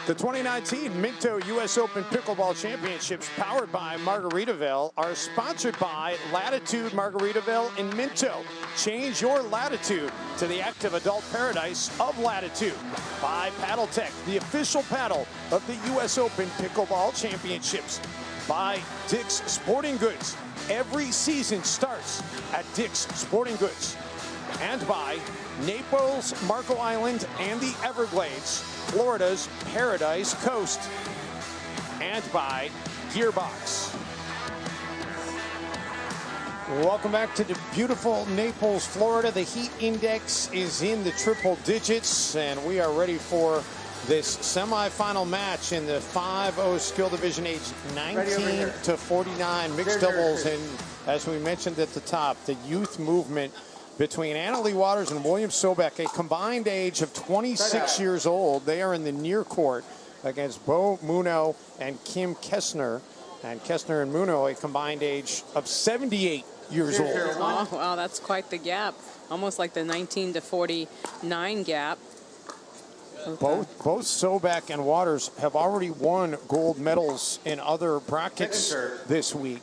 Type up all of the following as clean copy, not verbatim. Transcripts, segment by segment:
The 2019 Minto U.S. Open Pickleball Championships, powered by Margaritaville, are sponsored by Latitude Margaritaville in Minto. Change your latitude to the active adult paradise of Latitude. By Paddle Tech, the official paddle of the U.S. Open Pickleball Championships. By Dick's Sporting Goods. Every season starts at Dick's Sporting Goods. And by Naples, Marco Island, and the Everglades, Florida's Paradise Coast. And by Gearbox. Welcome back to the beautiful Naples, Florida. The heat index is in the triple digits, and we are ready for this semifinal match in the 5-0 skill division, aged 19 to 49 mixed doubles. And as we mentioned at the top, the youth movement between Leigh Waters and William Sobek, a combined age of 26 years old. They are in the near court against Muno and Kim Kesner. And Kesner and Muno, a combined age of 78 years old. Oh, wow, that's quite the gap. Almost like the 19 to 49 gap. Okay. Both Sobek and Waters have already won gold medals in other brackets this week.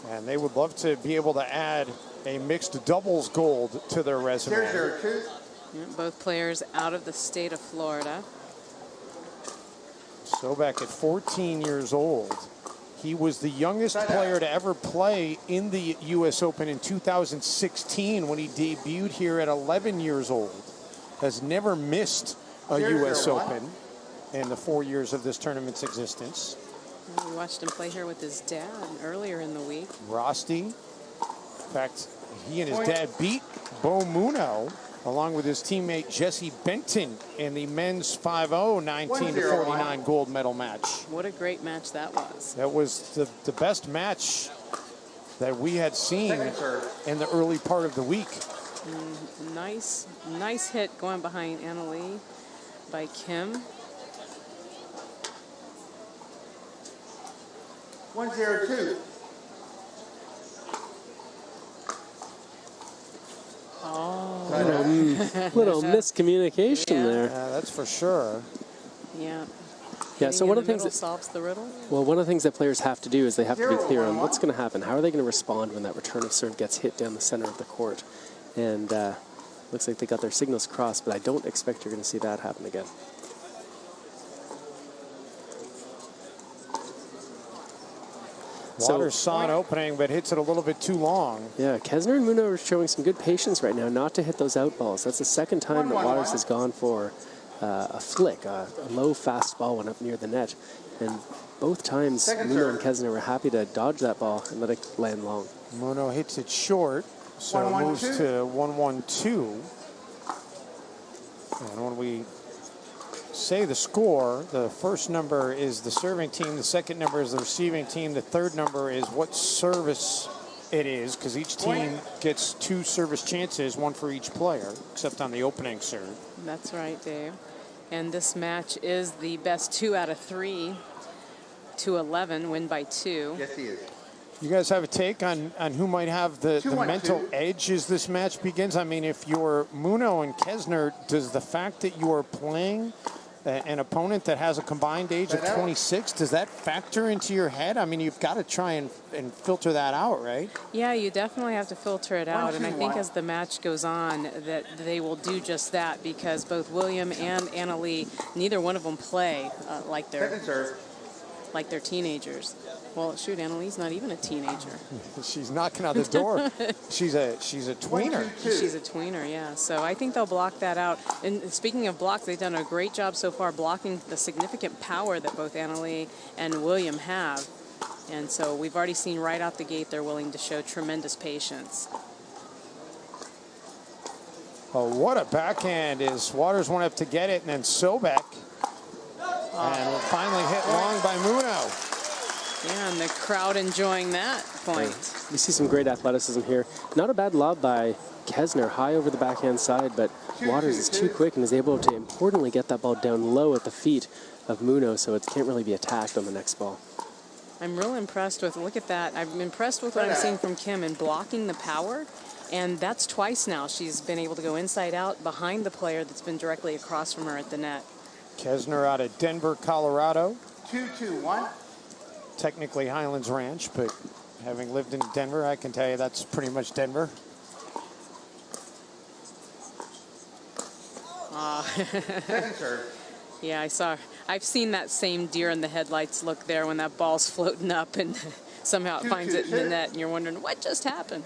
And they would love to be able to add a mixed doubles gold to their resume. Yeah, both players out of the state of Florida. Sobek at 14 years old. He was the youngest player to ever play in the U.S. Open in 2016 when he debuted here at 11 years old. Has never missed a U.S. Open in the 4 years of this tournament's existence. We watched him play here with his dad earlier in the week. Rosti. In fact, he and his dad beat Muno, along with his teammate Jesse Benton, in the men's 5-0 19 to 49 gold medal match. What a great match that was. That was the best match that we had seen in the early part of the week. Nice hit going behind Leigh by Kim. 1-0-2. Oh. Little miscommunication there. Yeah, that's for sure. Yeah. Yeah, so one of the things that solves the riddle. Well, one of the things that players have to do is they have to be clear on what's going to happen. How are they going to respond when that return of serve gets hit down the center of the court? And looks like they got their signals crossed, but I don't expect you're going to see that happen again. Waters saw an opening, but hits it a little bit too long. Yeah, Kesner and Muno are showing some good patience right now not to hit those out balls. That's the second time that Waters has gone for a flick, a low fast ball went up near the net. And both times, Muno and Kesner were happy to dodge that ball and let it land long. Muno hits it short, so it moves to 1-1-2. And when we say the score, the first number is the serving team, the second number is the receiving team, the third number is what service it is, because each team gets 2 service chances, 1 for each player, except on the opening serve. That's right, Dave. And this match is the best 2 out of 3 to 11, win by 2. Yes, he is. You guys have a take on who might have the mental edge as this match begins? I mean, if you're Muno and Kesner, does the fact that you are playing an opponent that has a combined age of 26, does that factor into your head? I mean, you've got to try and filter that out, right? Yeah, you definitely have to filter it out. And I think as the match goes on, that they will do just that, because both William and Leigh, neither one of them play like they're teenagers. Well, shoot, Lee's not even a teenager. She's knocking on the door. She's a tweener. She's a tweener, yeah. So I think they'll block that out. And speaking of blocks, they've done a great job so far blocking the significant power that both Leigh and William have. And so we've already seen right out the gate they're willing to show tremendous patience. Oh, what a backhand as Waters went up to get it, and then Sobek. And finally hit long by Muno. Yeah, and the crowd enjoying that point. Yeah. You see some great athleticism here. Not a bad lob by Kesner, high over the backhand side, but Waters is too quick and is able to importantly get that ball down low at the feet of Muno, so it can't really be attacked on the next ball. I'm real impressed with, look at that. I'm impressed with what I'm seeing from Kim in blocking the power. And that's twice now she's been able to go inside out behind the player that's been directly across from her at the net. Kesner out of Denver, Colorado. 2-2-1. Technically Highlands Ranch, but having lived in Denver, I can tell you that's pretty much Denver. Second serve. Yeah, I've seen that same deer in the headlights look there when that ball's floating up and somehow it finds it in the net and you're wondering what just happened.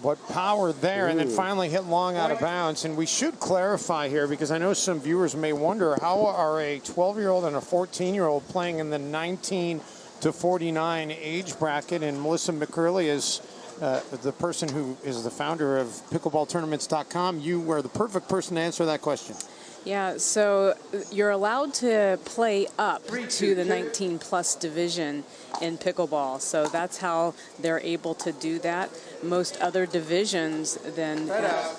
What power there, and then finally hit long out of bounds. And we should clarify here, because I know some viewers may wonder, how are a 12-year-old and a 14-year-old playing in the 19 to 49 age bracket? And Melissa McCurley is the person who is the founder of pickleballtournaments.com. You were the perfect person to answer that question. Yeah, so you're allowed to play up to the 19-plus division in pickleball. So that's how they're able to do that. Most other divisions, then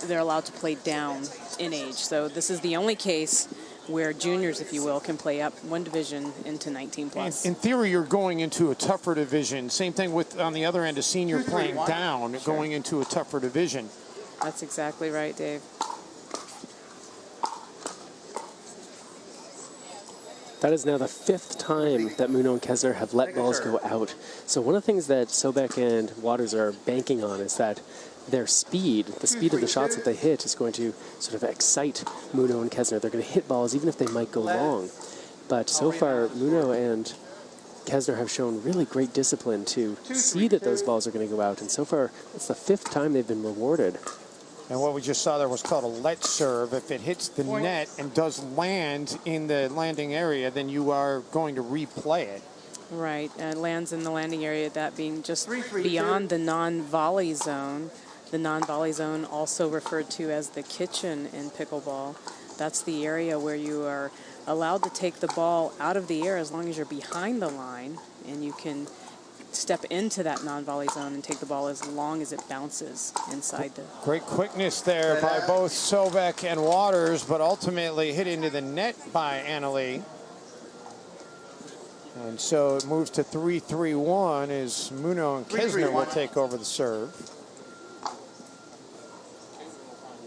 they're allowed to play down in age. So this is the only case where juniors, if you will, can play up one division into 19-plus. In theory, you're going into a tougher division. Same thing with, on the other end, a senior playing down, going into a tougher division. That's exactly right, Dave. That is now the 5th time that Muno and Kesner have let balls go out. So one of the things that Sobek and Waters are banking on is that their speed, the speed of the shots that they hit, is going to sort of excite Muno and Kesner. They're going to hit balls even if they might go long. But so far, Muno and Kesner have shown really great discipline to see that those balls are going to go out. And so far, it's the 5th time they've been rewarded. And what we just saw there was called a let serve. If it hits the net and does land in the landing area, then you are going to replay it. Right, lands in the landing area, that being just beyond the non-volley zone. The non-volley zone, also referred to as the kitchen in pickleball. That's the area where you are allowed to take the ball out of the air as long as you're behind the line, and you can step into that non-volley zone and take the ball as long as it bounces inside the... Great quickness there by both Sobek and Waters, but ultimately hit into the net by Leigh. And so it moves to 3-3-1 as Muno and Kesner will take over the serve.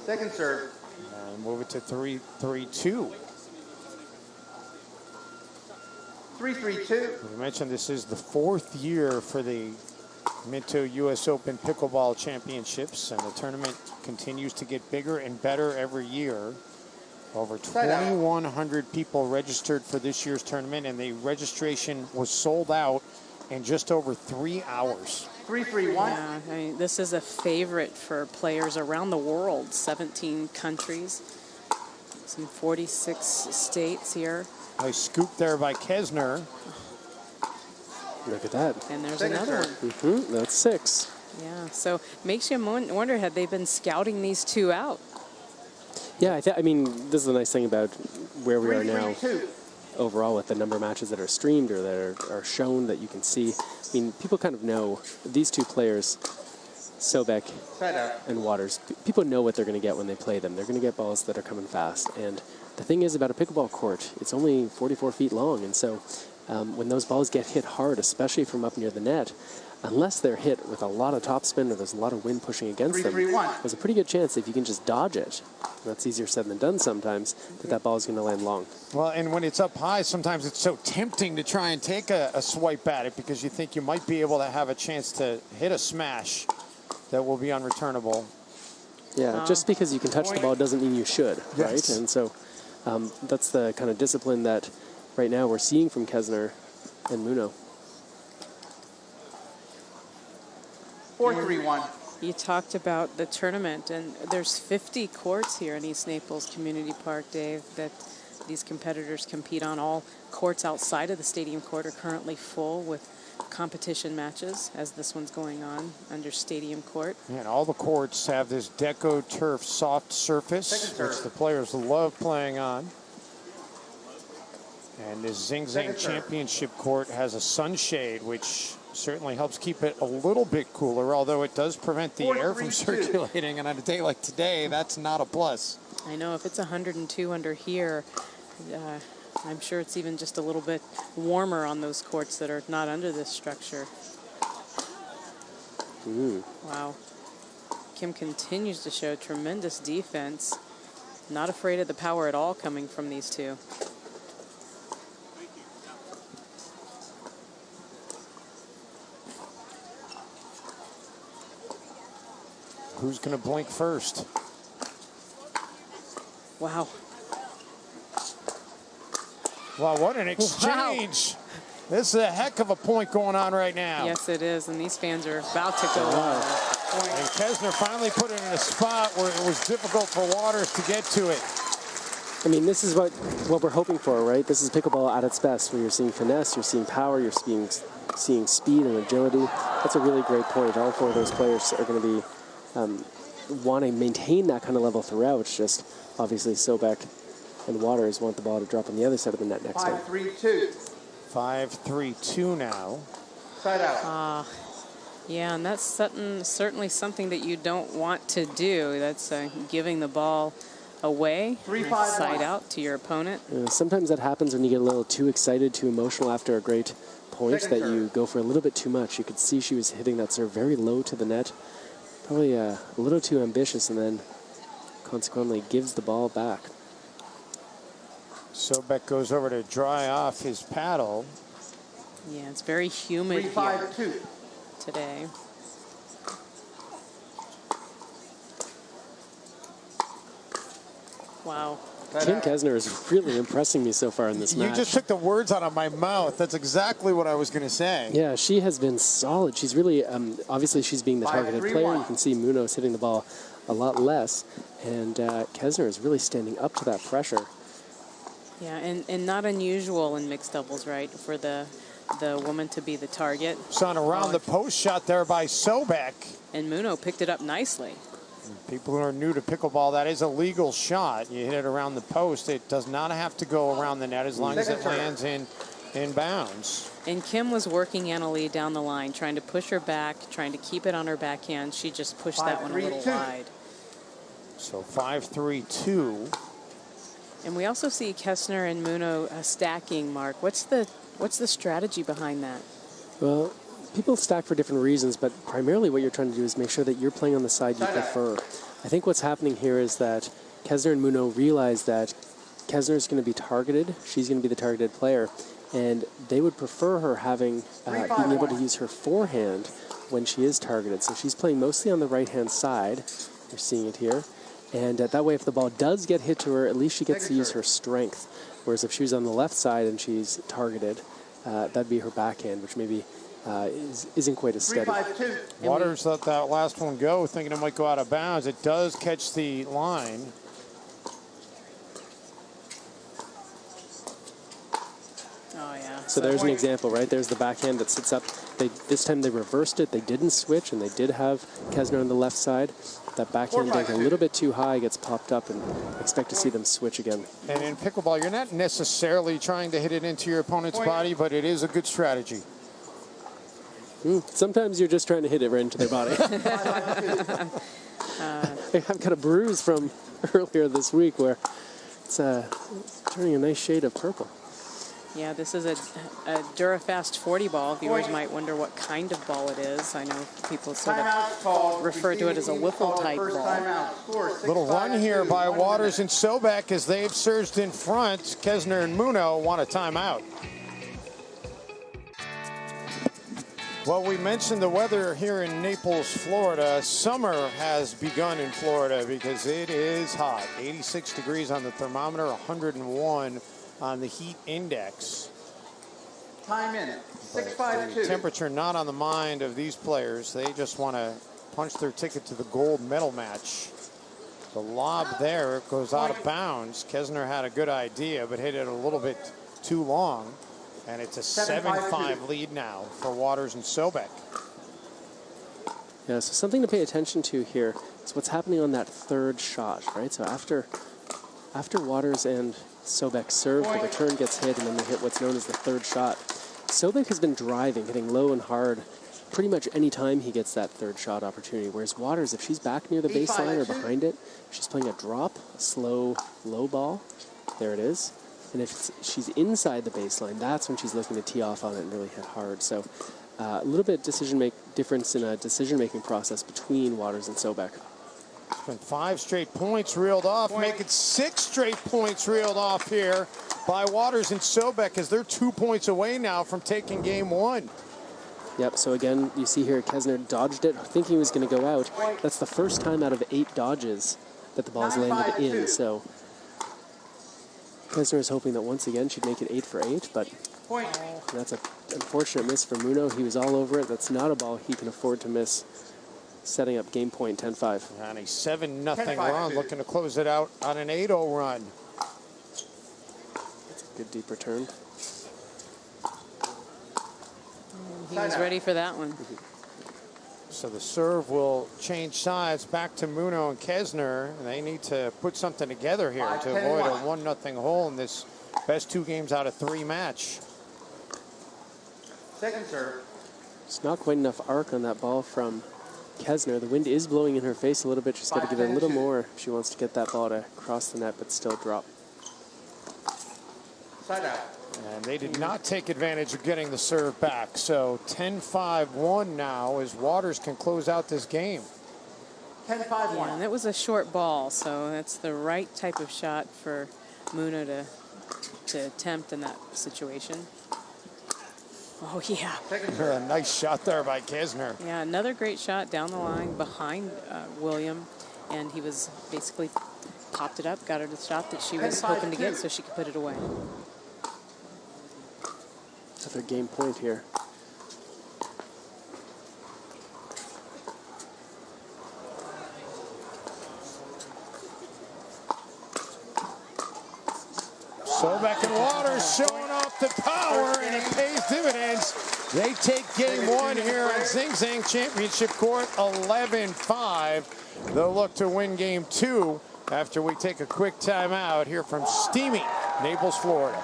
Second serve. And move it to 3-3-2. 3-3-2. We mentioned this is the 4th year for the Minto U.S. Open Pickleball Championships, and the tournament continues to get bigger and better every year. Over 2,100 people registered for this year's tournament, and the registration was sold out in just over 3 hours. 3-3-1. Yeah, I mean, this is a favorite for players around the world. 17 countries, some 46 states here. Nice scoop there by Kesner. Look at that. And there's another one. That's 6. Yeah, so makes you wonder, had they been scouting these two out? Yeah, I mean, this is the nice thing about where we are now overall with the number of matches that are streamed or that are shown that you can see. I mean, people kind of know these two players, Sobek and Waters. People know what they're going to get when they play them. They're going to get balls that are coming fast. And the thing is about a pickleball court, it's only 44 feet long. And so when those balls get hit hard, especially from up near the net, unless they're hit with a lot of topspin or there's a lot of wind pushing against them, there's a pretty good chance if you can just dodge it, that's easier said than done sometimes, that ball is going to land long. Well, and when it's up high, sometimes it's so tempting to try and take a swipe at it because you think you might be able to have a chance to hit a smash that will be unreturnable. Yeah, just because you can touch the ball doesn't mean you should, right? And so that's the kind of discipline that right now we're seeing from Kesner and Muno. 4-3-1. You talked about the tournament, and there's 50 courts here in East Naples Community Park, Dave, that these competitors compete on. All courts outside of the stadium court are currently full with competition matches, as this one's going on under stadium court. And all the courts have this Deco Turf soft surface, which the players love playing on. And this Zing Zang Championship court has a sunshade, which certainly helps keep it a little bit cooler, although it does prevent the air from circulating. And on a day like today, that's not a plus. I know if it's 102 under here, I'm sure it's even just a little bit warmer on those courts that are not under this structure. Wow. Kim continues to show tremendous defense. Not afraid of the power at all coming from these two. Who's going to blink first? Wow. Wow, what an exchange. Wow. This is a heck of a point going on right now. Yes, it is, and these fans are about to go on. And Kesner finally put it in a spot where it was difficult for Waters to get to it. I mean, this is what we're hoping for, right? This is pickleball at its best, where you're seeing finesse, you're seeing power, you're seeing speed and agility. That's a really great point. All four of those players are going to be want to maintain that kind of level throughout. It's just obviously Sobek and Waters want the ball to drop on the other side of the net next time. 5-3-2. 5-3-2 now. Side out. Yeah, and that's certainly something that you don't want to do. That's giving the ball away, side out to your opponent. Sometimes that happens when you get a little too excited, too emotional after a great point, that you go for a little bit too much. You could see she was hitting that serve very low to the net, probably a little too ambitious, and then consequently gives the ball back. Sobek goes over to dry off his paddle. Yeah, it's very humid 3-5-2. today. Wow. Kim Kesner is really impressing me so far in this match. You just took the words out of my mouth. That's exactly what I was going to say. Yeah, she has been solid. She's really, obviously she's being the targeted player. You can see Muno's hitting the ball a lot less. And Kesner is really standing up to that pressure. Yeah, and not unusual in mixed doubles, right, for the woman to be the target. Saw an around the post shot there by Sobek. And Muno picked it up nicely. People who are new to pickleball, that is a legal shot. You hit it around the post. It does not have to go around the net as long as it lands in bounds. And Kim was working Anna-Leigh down the line, trying to push her back, trying to keep it on her backhand. She just pushed that one a little wide. So 5-3-2. And we also see Kesner and Muno stacking, Mark. What's the strategy behind that? Well, people stack for different reasons, but primarily what you're trying to do is make sure that you're playing on the side you prefer. I think what's happening here is that Kesner and Muno realize that Kesner is going to be targeted. She's going to be the targeted player, and they would prefer her having being able to use her forehand when she is targeted. So she's playing mostly on the right-hand side. You're seeing it here. And that way, if the ball does get hit to her, at least she gets to use her strength. Whereas if she was on the left side and she's targeted, that'd be her backhand, which maybe isn't quite as steady. Waters let that last one go, thinking it might go out of bounds. It does catch the line. Oh, yeah. So there's an example, right? There's the backhand that sits up. This time they reversed it. They didn't switch, and they did have Kesner on the left side. That backhand going a little bit too high gets popped up, and expect to see them switch again. And in pickleball, you're not necessarily trying to hit it into your opponent's body, but it is a good strategy. Sometimes you're just trying to hit it right into their body. I've got a bruise from earlier this week where it's turning a nice shade of purple. Yeah, this is a Durafast 40 ball. Viewers might wonder what kind of ball it is. I know people sort of refer to it as a wiffle type ball. Little run here by Waters and Sobek as they've surged in front. Kesner and Muno want a timeout. Well, we mentioned the weather here in Naples, Florida. Summer has begun in Florida because it is hot. 86 degrees on the thermometer, 101 on the heat index. Time in. 6-5-2. Temperature not on the mind of these players. They just want to punch their ticket to the gold medal match. The lob there goes out of bounds. Kesner had a good idea, but hit it a little bit too long. And it's a 7-5 lead now for Waters and Sobek. Yeah, so something to pay attention to here is what's happening on that third shot, right? So after Waters and Sobek serve, the return gets hit, and then they hit what's known as the third shot. Sobek has been driving, hitting low and hard pretty much any time he gets that third shot opportunity, whereas Waters, if she's back near the baseline or behind it, she's playing a drop, a slow, low ball. There it is. And if she's inside the baseline, that's when she's looking to tee off on it and really hit hard. So a little bit difference in a decision-making process between Waters and Sobek. It's been 5 straight points reeled off, making 6 straight points reeled off here by Waters and Sobek as they're 2 points away now from taking game 1. Yep, so again, you see here Kesner dodged it, thinking he was going to go out. That's the first time out of 8 dodges that the ball's landed in. So Kesner is hoping that once again she'd make it 8 for 8, but that's an unfortunate miss for Muno. He was all over it. That's not a ball he can afford to miss, setting up game point 10-5. And a 7-0 run, looking to close it out on an 8-0 run. That's a good deep return. He was ready for that one. So the serve will change sides back to Muno and Kesner. And they need to put something together here to avoid a 1-0 hole in this best 2 games out of 3 match. Second serve. It's not quite enough arc on that ball from Kesner. The wind is blowing in her face a little bit. She's got to give it a little more if she wants to get that ball to cross the net, but still drop. Side out. And they did not take advantage of getting the serve back. So 10-5-1 now as Waters can close out this game. 10-5-1. Yeah, and it was a short ball, so that's the right type of shot for Muno to attempt in that situation. Oh, yeah. A nice shot there by Kesner. Yeah, another great shot down the line behind William, and he was basically popped it up, got her the shot that she was hoping to get so she could put it away. It's another game point here. Sobek and Waters showing off the power, and it pays dividends. They take game 1 here on Zing Zang Championship Court, 11-5. They'll look to win game 2 after we take a quick timeout here from steamy Naples, Florida.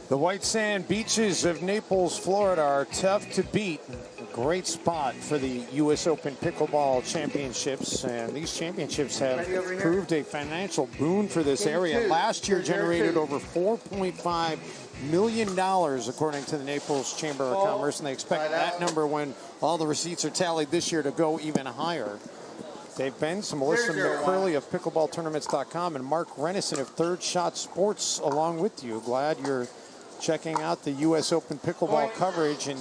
The white sand beaches of Naples, Florida are tough to beat. A great spot for the U.S. Open Pickleball Championships. And these championships have proved a financial boon for this area. Last year generated over $4.5 million, according to the Naples Chamber of Commerce. And they expect that number, when all the receipts are tallied this year, to go even higher. Dave Benz, Melissa McCurley of pickleballtournaments.com, and Mark Rennison of Third Shot Sports along with you. Glad you're checking out the U.S. Open Pickleball coverage, and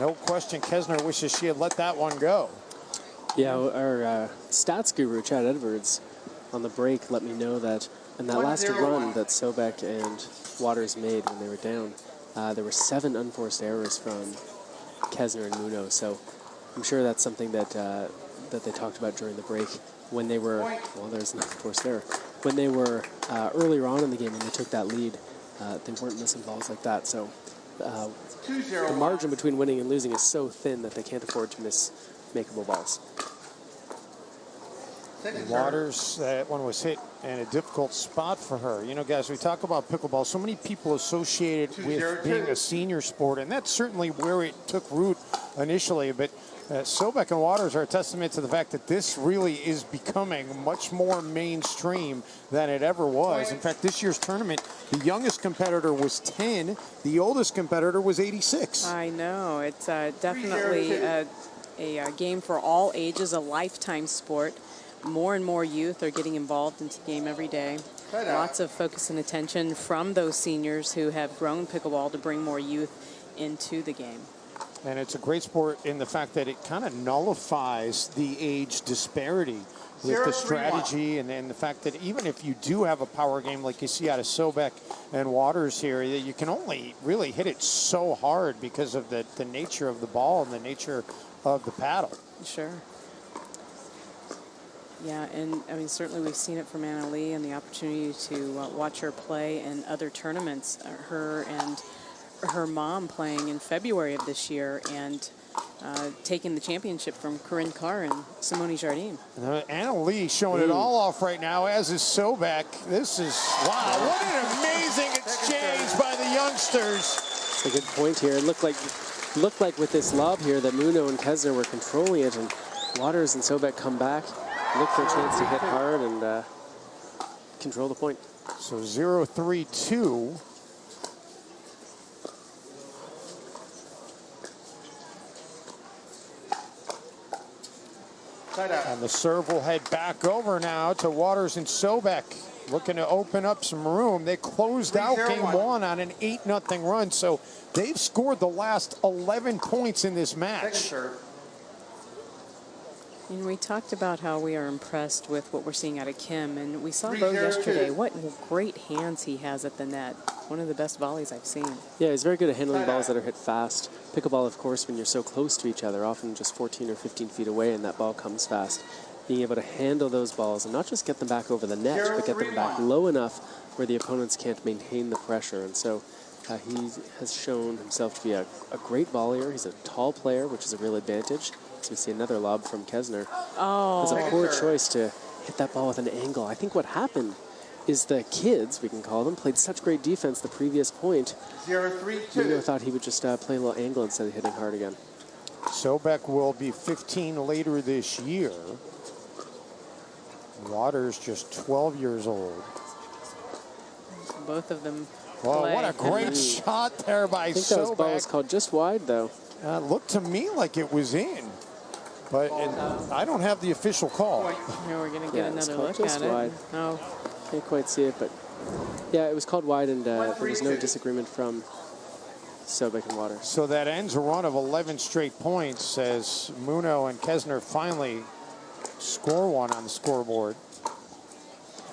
no question Kesner wishes she had let that one go. Yeah, our stats guru, Chad Edwards, on the break let me know that in that last run that Sobek and Waters made when they were down, there were 7 unforced errors from Kesner and Muno. So I'm sure that's something that that they talked about during the break when they were, well, there's an unforced error. When they were earlier on in the game, when they took that lead, they weren't missing balls like that. So the margin between winning and losing is so thin that they can't afford to miss makeable balls. Waters, that one was hit in a difficult spot for her. You know, guys, we talk about pickleball. So many people associate it with being a senior sport, and that's certainly where it took root initially. But Sobek and Waters are a testament to the fact that this really is becoming much more mainstream than it ever was. In fact, this year's tournament, the youngest competitor was 10. The oldest competitor was 86. I know. It's definitely a game for all ages, a lifetime sport. More and more youth are getting involved into the game every day. Lots of focus and attention from those seniors who have grown pickleball to bring more youth into the game. And it's a great sport in the fact that it kind of nullifies the age disparity with the strategy and the fact that even if you do have a power game like you see out of Sobek and Waters here, you can only really hit it so hard because of the nature of the ball and the nature of the paddle. Sure. Yeah, and I mean, certainly we've seen it from Leigh and the opportunity to watch her play in other tournaments. Her and her mom playing in February of this year and taking the championship from Corinne Carr and Simone Jardine. Leigh showing it all off right now, as is Sobek. This is, wow, what an amazing exchange by the youngsters. That's a good point here. It looked like looked like with this lob here that Muno and Kesner were controlling it, and Waters and Sobek come back, look for a chance to hit hard and control the point. So 0-3-2. And the serve will head back over now to Waters and Sobek, looking to open up some room. They closed out game one on an 8-0 run, so they've scored the last 11 points in this match. And we talked about how we are impressed with what we're seeing out of Kim, and we saw Bo yesterday. What great hands he has at the net. One of the best volleys I've seen. Yeah, he's very good at handling balls that are hit fast. Pickleball, of course, when you're so close to each other, often just 14 or 15 feet away, and that ball comes fast. Being able to handle those balls and not just get them back over the net, but get them back low enough where the opponents can't maintain the pressure. And so he has shown himself to be a great volleyer. He's a tall player, which is a real advantage. So we see another lob from Kesner. Oh. It was a poor choice to hit that ball with an angle. I think what happened is the kids, we can call them, played such great defense the previous point. 0-3-2. Muno thought he would just play a little angle instead of hitting hard again. Sobek will be 15 later this year. Waters just 12 years old. Both of them. Well, what a great shot there by I think that ball was Sobek. called just wide, though. Looked to me like it was in, but I don't have the official call. Here we're going to get another look just at wide. it. No. Can't quite see it, but yeah, it was called wide, and there was no disagreement from Sobek and Waters. So that ends a run of 11 straight points as Muno and Kesner finally score one on the scoreboard.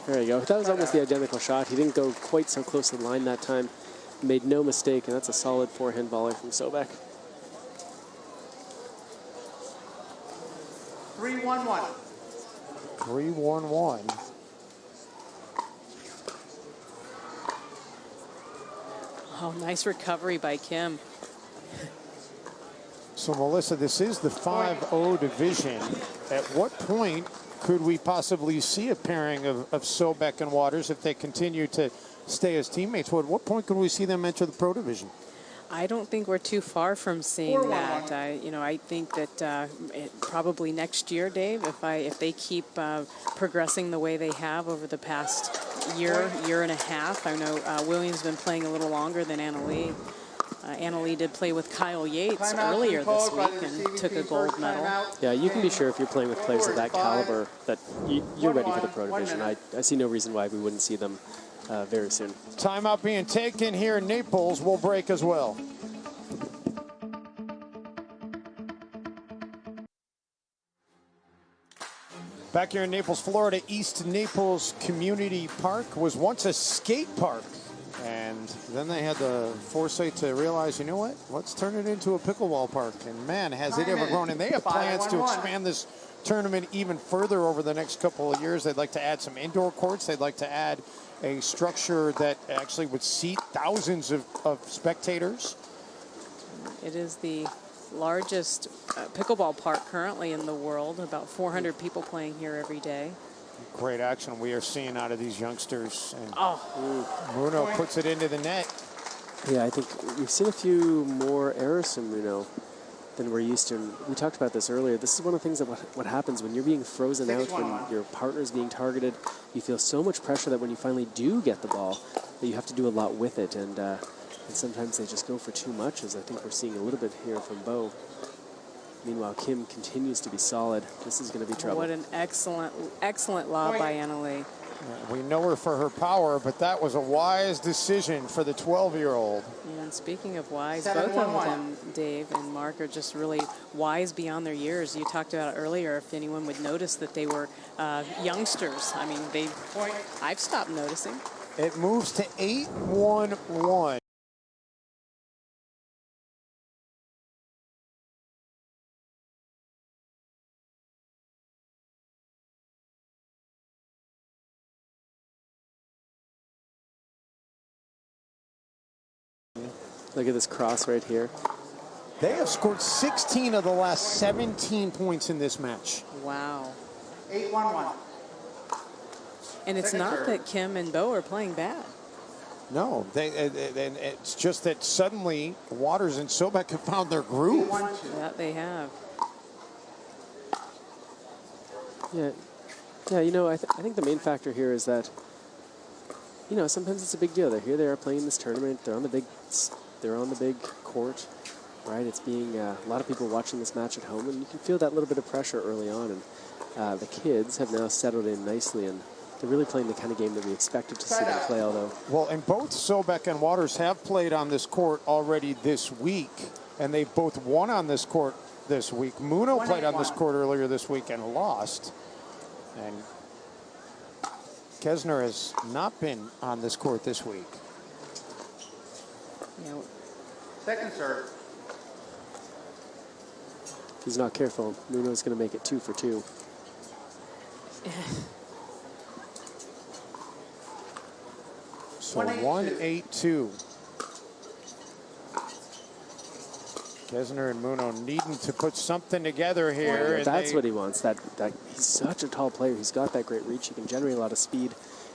There you go. That was almost the identical shot. He didn't go quite so close to the line that time. Made no mistake, and that's a solid forehand volley from Sobek. 3-1-1. 3-1-1. Oh, nice recovery by Kim. So, Melissa, this is the 5-0 division. At what point could we possibly see a pairing of Sobek and Waters if they continue to stay as teammates? What point could we see them enter the pro division? I don't think we're too far from seeing that. I think that probably next year, Dave, if they keep progressing the way they have over the past year and a half. I know William's been playing a little longer than Anna-Leigh. Anna-Leigh did play with Kyle Yates earlier this week and took a gold medal. Yeah, you can be sure if you're playing with players of that caliber that you're ready for the pro division. I see no reason why we wouldn't see them very soon. Timeout being taken here in Naples. We'll break as well. Back here in Naples, Florida, East Naples Community Park was once a skate park. And then they had the foresight to realize, you know what? Let's turn it into a pickleball park. And man, has it ever grown. And they have plans to expand this tournament even further over the next couple of years. They'd like to add some indoor courts. They'd like to add a structure that actually would seat thousands of spectators. It is the largest pickleball park currently in the world. About 400 people playing here every day. Great action we are seeing out of these youngsters. And Muno puts it into the net. Yeah, I think we've seen a few more errors from Muno than we're used to. And we talked about this earlier. This is one of the things that what happens when you're being frozen out, when your partner's being targeted. You feel so much pressure that when you finally do get the ball, that you have to do a lot with it. And sometimes they just go for too much, as I think we're seeing a little bit here from Bo. Meanwhile, Kim continues to be solid. This is going to be trouble. What an excellent lob by Anna-Leigh. We know her for her power, but that was a wise decision for the 12-year-old. And speaking of wise, both of them, Dave and Mark, are just really wise beyond their years. You talked about earlier if anyone would notice that they were youngsters. I mean, I've stopped noticing. It moves to 8-1-1. Look at this cross right here. They have scored 16 of the last 17 points in this match. Wow. 8-1-1. And it's not that Kim and Bo are playing bad. No, it's just that suddenly Waters and Sobek have found their groove. That they have. Yeah. You know, I think the main factor here is that, you know, sometimes it's a big deal. They are playing this tournament. They're on the big court, right? It's being a lot of people watching this match at home, and you can feel that little bit of pressure early on. And the kids have now settled in nicely, and they're really playing the kind of game that we expected to see them play, although... Well, and both Sobek and Waters have played on this court already this week, and they both won on this court this week. Muno played on this court earlier this week and lost. And Kesner has not been on this court this week. Yeah. Second serve. If he's not careful, Muno's going to make it 2 for 2. So 1-8-2. Kesner and Muno needing to put something together here. And that's what he wants. That he's such a tall player. He's got that great reach. He can generate a lot of speed.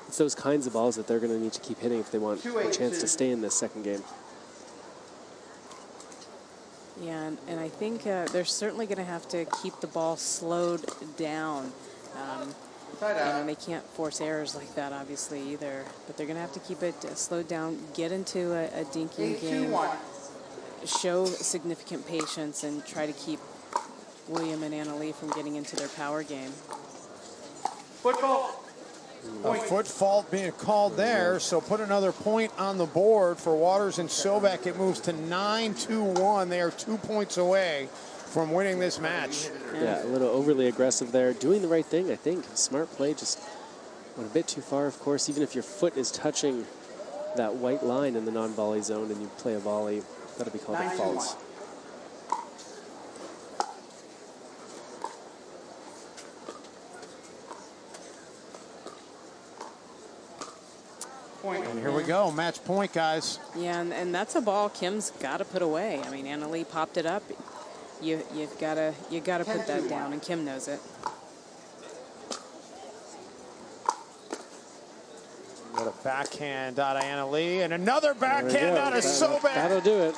It's those kinds of balls that they're going to need to keep hitting if they want a chance to stay in this second game. Yeah, and I think they're certainly going to have to keep the ball slowed down. And they can't force errors like that, obviously, either. But they're going to have to keep it slowed down, get into a dinking game, show significant patience, and try to keep William and Anna Leigh from getting into their power game. Football. A foot fault being called there, so put another point on the board for Waters and Sobek. It moves to 9-2-1. They are 2 points away from winning this match. Yeah, a little overly aggressive there. Doing the right thing, I think. Smart play, just went a bit too far, of course. Even if your foot is touching that white line in the non-volley zone and you play a volley, that'll be called a false. And here we go, match point, guys. Yeah, and that's a ball Kim's got to put away. I mean, Anna Leigh popped it up. You've got to put that down, and Kim knows it. Got a backhand out of Anna Leigh, and another backhand out of Sobek. That'll do it.